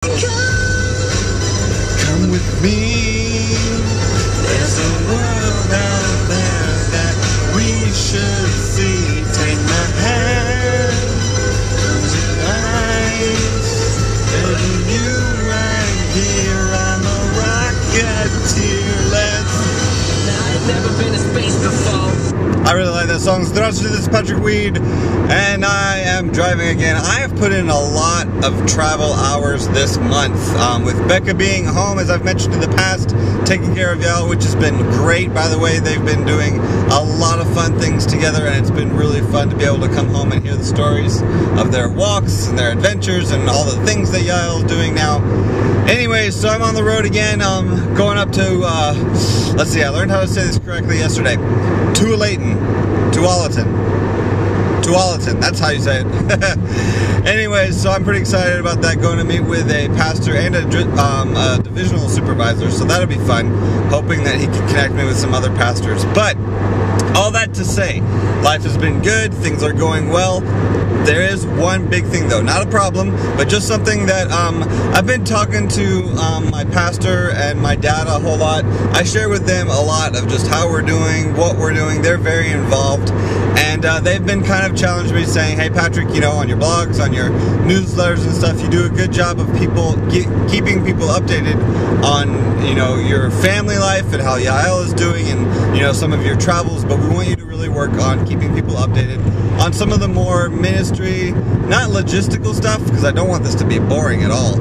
Come with me. There's a world out there that we should see. Take my hand, close your eyes. There's you right here. I'm a rocketeer. I've never been to space before. I really like that song. So this is Patrick Weed, and I am driving again. I have put in a lot of travel hours this month, with Becca being home, as I've mentioned in the past, taking care of y'all, which has been great. By the way, they've been doing a lot of fun things together, and it's been really fun to be able to come home and hear the stories of their walks and their adventures and all the things that y'all are doing now. Anyways, so I'm on the road again, going up to, let's see, I learned how to say this correctly yesterday. Taulitin, that's how you say it. Anyways, so I'm pretty excited about that, going to meet with a pastor and a divisional supervisor, so that'll be fun, hoping that he can connect me with some other pastors. But all that to say, life has been good, things are going well. There is one big thing though, not a problem, but just something that I've been talking to my pastor and my dad a whole lot. I share with them a lot of just how we're doing, what we're doing. They're very involved, and they've been kind of challenging me, saying, hey Patrick, you know, on your blogs, on your newsletters and stuff, you do a good job of keeping people updated on, you know, your family life and how Yael is doing, and, you know, some of your travels, but we want you to really work on keeping people updated on some of the more ministry, not logistical stuff, because I don't want this to be boring at all,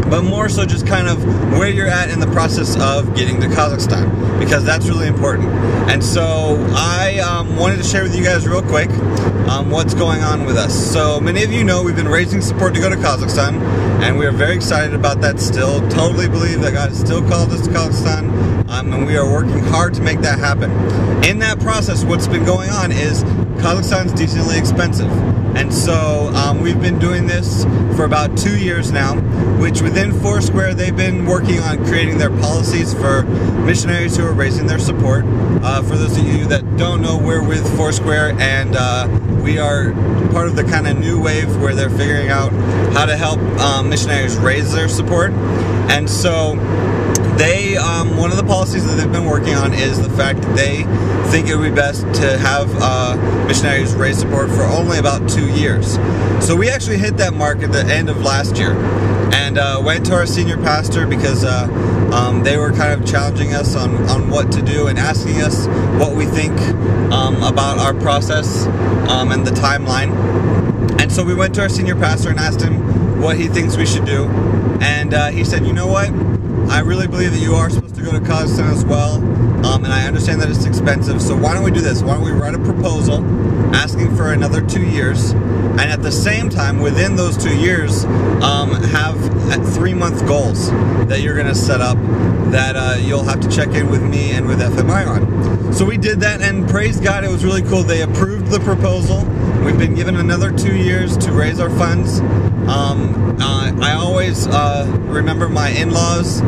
but more so just kind of where you're at in the process of getting to Kazakhstan, because that's really important. And so I wanted to share with you guys real quick what's going on with us. So many of you know we've been raising support to go to Kazakhstan, and we are very excited about that still. Totally believe that God has still called us to Kazakhstan, and we are working hard to make that happen. In that process, what's been going on is Kazakhstan's decently expensive. And so we've been doing this for about 2 years now, which within Foursquare, they've been working on creating their policies for missionaries who are raising their support. For those of you that don't know, we're with Foursquare, and we are part of the kind of new wave where they're figuring out how to help missionaries raise their support. And so they, one of the policies that they've been working on is the fact that they think it would be best to have missionaries raise support for only about 2 years. So we actually hit that mark at the end of last year, and went to our senior pastor, because they were kind of challenging us on what to do and asking us what we think about our process and the timeline. And so we went to our senior pastor and asked him what he thinks we should do, and he said, you know what, I really believe that you are supposed to go to Kazakhstan as well, and I understand that it's expensive, so why don't we do this? Why don't we write a proposal asking for another 2 years, and at the same time, within those 2 years, have 3-month goals that you're going to set up that you'll have to check in with me and with FMI on. So we did that, and praise God, it was really cool. They approved the proposal. We've been given another 2 years to raise our funds. I always remember my in-laws,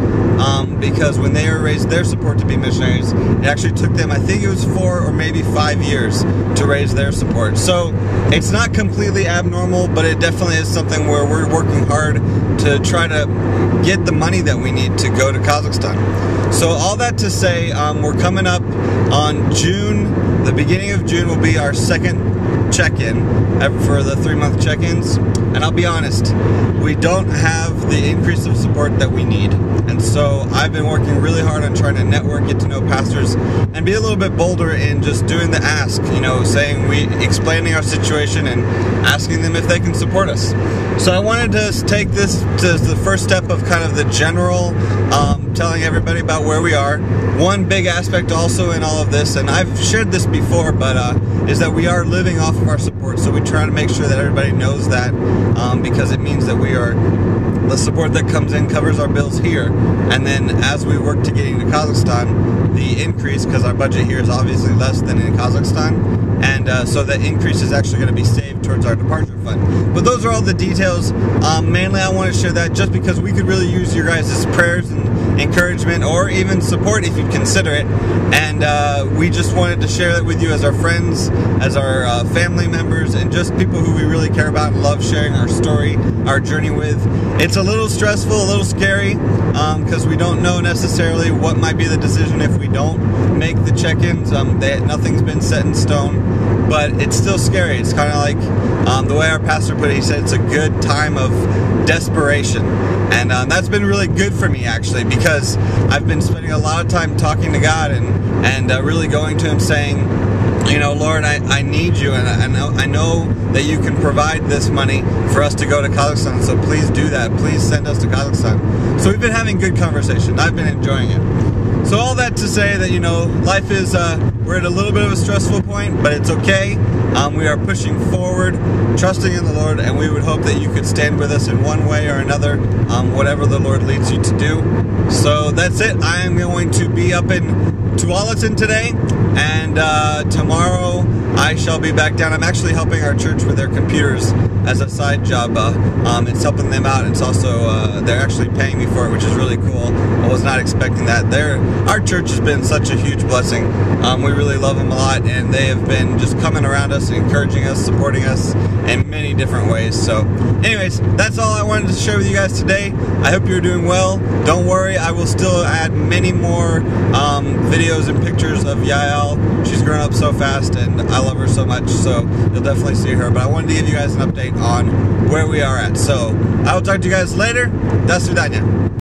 because when they raised their support to be missionaries, it actually took them, I think it was 4 or maybe 5 years to raise their support. So it's not completely abnormal, but it definitely is something where we're working hard to try to get the money that we need to go to Kazakhstan. So all that to say, we're coming up on June. The beginning of June will be our second check-in for the 3-month check-ins, and I'll be honest, we don't have the increase of support that we need. And so I've been working really hard on trying to network, get to know pastors, and be a little bit bolder in just doing the ask, you know, explaining our situation and asking them if they can support us. So I wanted to take this to the first step of kind of the general, telling everybody about where we are. One big aspect also in all of this, and I've shared this before, but is that we are living off of our support. So we try to make sure that everybody knows that, because it means that the support that comes in covers our bills here, and then as we work to getting to Kazakhstan, the increase, because our budget here is obviously less than in Kazakhstan, and so that increase is actually going to be saved towards our departure fund. But those are all the details. Mainly I want to share that just because we could really use your guys' prayers and encouragement, or even support if you'd consider it, and we just wanted to share that with you as our friends, as our family members, and just people who we really care about and love sharing our story, our journey with. It's a little stressful, a little scary, because we don't know necessarily what might be the decision if we don't make the check-ins. Nothing's been set in stone, but it's still scary. It's kind of like the way our pastor put it. He said it's a good time of desperation, and that's been really good for me, actually, because I've been spending a lot of time talking to God and really going to Him saying, you know, Lord, I need you, and I know that you can provide this money for us to go to Kazakhstan, so please do that. Please send us to Kazakhstan. So we've been having good conversation. I've been enjoying it. So all that to say that, you know, life is, we're at a little bit of a stressful point, but it's okay. We are pushing forward, trusting in the Lord, and we would hope that you could stand with us in one way or another, whatever the Lord leads you to do. So that's it. I am going to be up in Taulitin today, and tomorrow I shall be back down. I'm actually helping our church with their computers as a side job. It's helping them out. It's also, they're actually paying me for it, which is really cool. I was not expecting that. Our church has been such a huge blessing. We really love them a lot, and they have been just coming around us, encouraging us, supporting us in many different ways. So anyways, that's all I wanted to share with you guys today. I hope you're doing well. Don't worry, I will still add many more videos and pictures of Yael. She's grown up so fast, and I love her so much, so you'll definitely see her. But I wanted to give you guys an update on where we are at. So I will talk to you guys later. Do svidaniya.